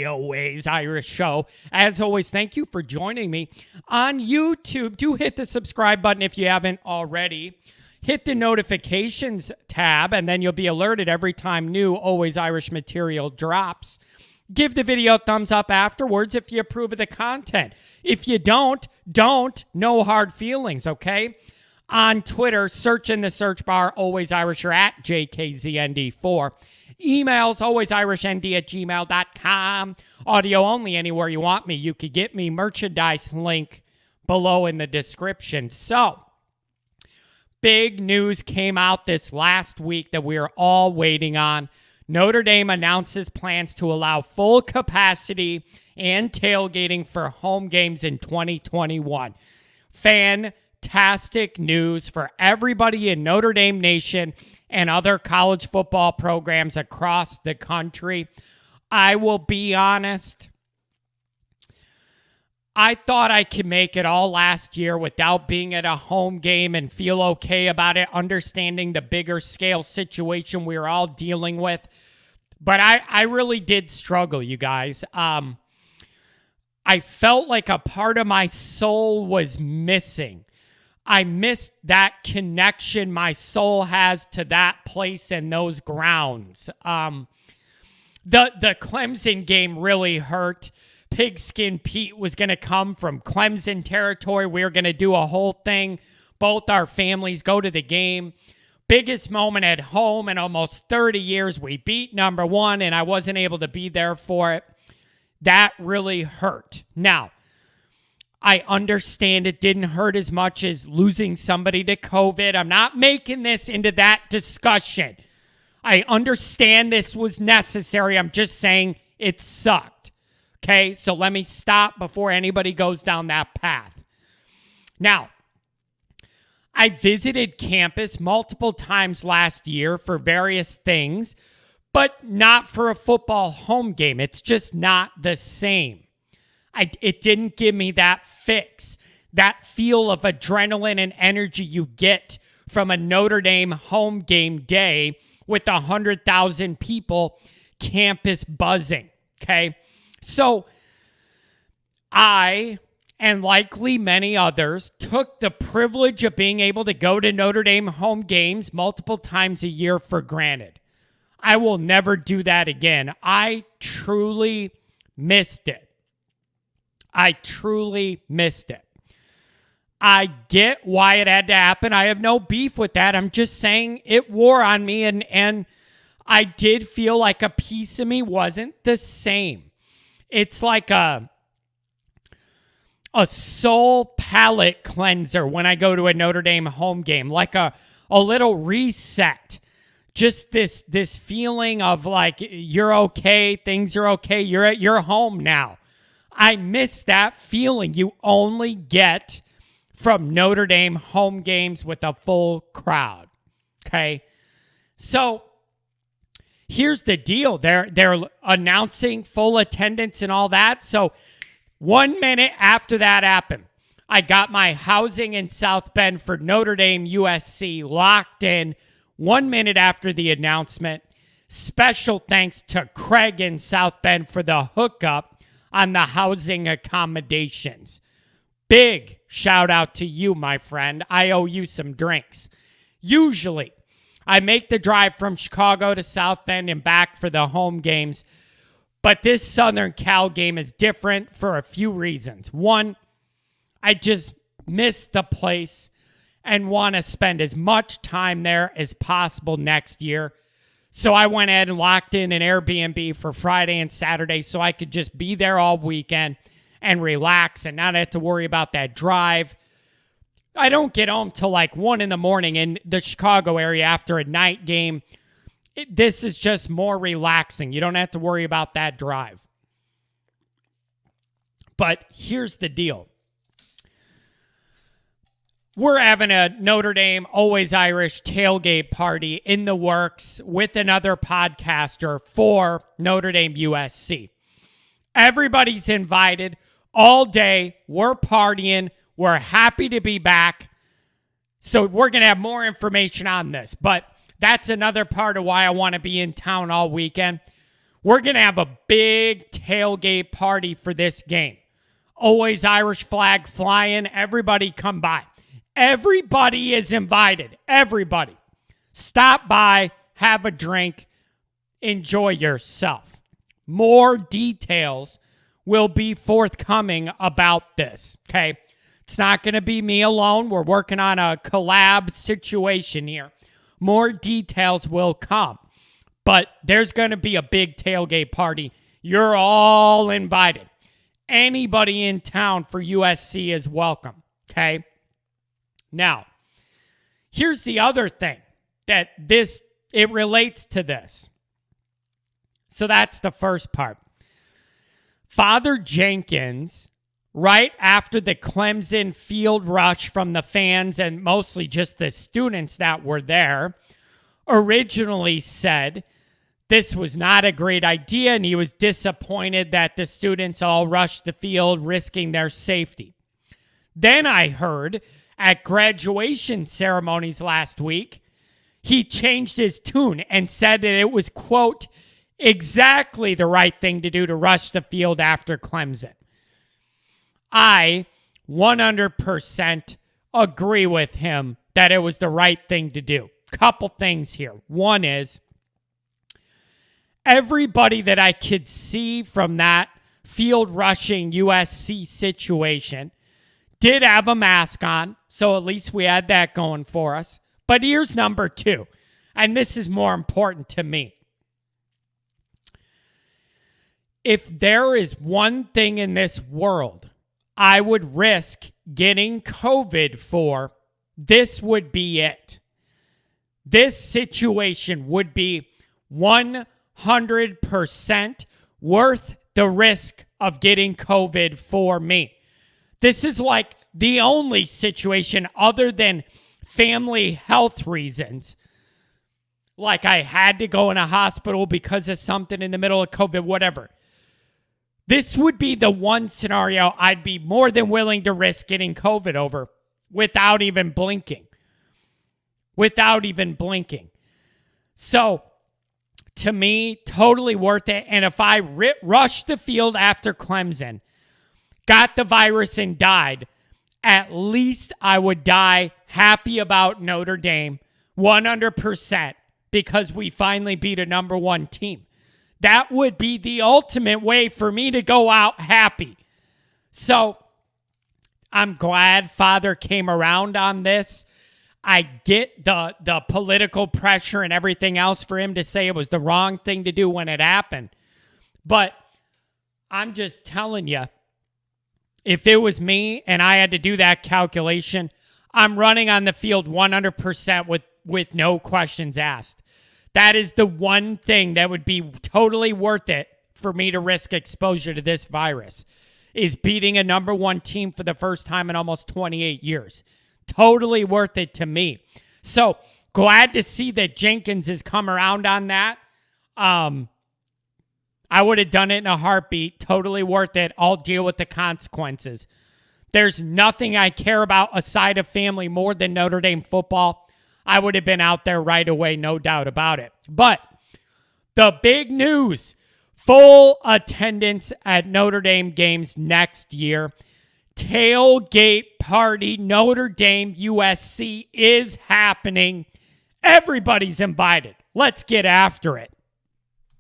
Always Irish Show. As always, thank you for joining me on YouTube. Do hit the subscribe button if you haven't already. Hit the notifications tab, and then you'll be alerted every time new Always Irish material drops. Give the video a thumbs up afterwards if you approve of the content. If you don't. No hard feelings, okay? On Twitter, search in the search bar, Always Irish, or at JKZND4. Emails, alwaysirishnd@gmail.com. Audio only anywhere you want me. You could get me merchandise link below in the description. So, big news came out this last week that we are all waiting on. Notre Dame announces plans to allow full capacity and tailgating for home games in 2021. Fantastic news for everybody in Notre Dame Nation and other college football programs across the country. I will be honest, I thought I could make it all last year without being at a home game and feel okay about it, understanding the bigger scale situation we were all dealing with. But I really did struggle, you guys. I felt like a part of my soul was missing. I missed that connection my soul has to that place and those grounds. The Clemson game really hurt. Pigskin Pete was going to come from Clemson territory. We were going to do a whole thing. Both our families go to the game. Biggest moment at home in almost 30 years. We beat number one, and I wasn't able to be there for it. That really hurt. Now, I understand it didn't hurt as much as losing somebody to COVID. I'm not making this into that discussion. I understand this was necessary. I'm just saying it sucked. Okay, so let me stop before anybody goes down that path. Now, I visited campus multiple times last year for various things, but not for a football home game. It's just not the same. It didn't give me that fix, that feel of adrenaline and energy you get from a Notre Dame home game day with 100,000 people campus buzzing, okay? So I, and likely many others, took the privilege of being able to go to Notre Dame home games multiple times a year for granted. I will never do that again. I truly missed it. I get why it had to happen. I have no beef with that. I'm just saying it wore on me, and I did feel like a piece of me wasn't the same. It's like a soul palate cleanser when I go to a Notre Dame home game, like a little reset. Just this feeling of like, you're okay, things are okay, you're at your home now. I miss that feeling you only get from Notre Dame home games with a full crowd. Okay? So here's the deal. They're announcing full attendance and all that. So 1 minute after that happened, I got my housing in South Bend for Notre Dame USC locked in 1 minute after the announcement. Special thanks to Craig in South Bend for the hookup on the housing accommodations. Big shout out to you, my friend. I owe you some drinks. Usually, I make the drive from Chicago to South Bend and back for the home games, but this Southern Cal game is different for a few reasons. One, I just miss the place and want to spend as much time there as possible next year. So I went ahead and locked in an Airbnb for Friday and Saturday so I could just be there all weekend and relax and not have to worry about that drive. I don't get home till like 1 a.m. in the Chicago area after a night game. This is just more relaxing. You don't have to worry about that drive. But here's the deal. We're having a Notre Dame Always Irish tailgate party in the works with another podcaster for Notre Dame USC. Everybody's invited all day. We're partying. We're happy to be back. So we're going to have more information on this. But that's another part of why I want to be in town all weekend. We're going to have a big tailgate party for this game. Always Irish flag flying. Everybody come by. Everybody is invited. Everybody. Stop by, have a drink, enjoy yourself. More details will be forthcoming about this, okay? It's not going to be me alone. We're working on a collab situation here. More details will come. But there's going to be a big tailgate party. You're all invited. Anybody in town for USC is welcome, okay? Now, here's the other thing that it relates to this. So that's the first part. Father Jenkins, right after the Clemson field rush from the fans and mostly just the students that were there, originally said this was not a great idea, and he was disappointed that the students all rushed the field, risking their safety. Then I heard at graduation ceremonies last week, he changed his tune and said that it was, quote, exactly the right thing to do to rush the field after Clemson. I 100% agree with him that it was the right thing to do. Couple things here. One is, everybody that I could see from that field rushing USC situation did have a mask on, so at least we had that going for us. But here's number two, and this is more important to me. If there is one thing in this world I would risk getting COVID for, this would be it. This situation would be 100% worth the risk of getting COVID for me. This is like the only situation other than family health reasons. Like I had to go in a hospital because of something in the middle of COVID, whatever. This would be the one scenario I'd be more than willing to risk getting COVID over without even blinking. So, to me, totally worth it. And if I rushed the field after Clemson, got the virus and died, at least I would die happy about Notre Dame 100% because we finally beat a number one team. That would be the ultimate way for me to go out happy. So I'm glad Father came around on this. I get the political pressure and everything else for him to say it was the wrong thing to do when it happened. But I'm just telling you, if it was me and I had to do that calculation, I'm running on the field 100% with no questions asked. That is the one thing that would be totally worth it for me to risk exposure to this virus, is beating a number one team for the first time in almost 28 years. Totally worth it to me. So glad to see that Jenkins has come around on that. I would have done it in a heartbeat. Totally worth it. I'll deal with the consequences. There's nothing I care about aside of family more than Notre Dame football. I would have been out there right away, no doubt about it. But the big news, full attendance at Notre Dame games next year. Tailgate party, Notre Dame, USC is happening. Everybody's invited. Let's get after it.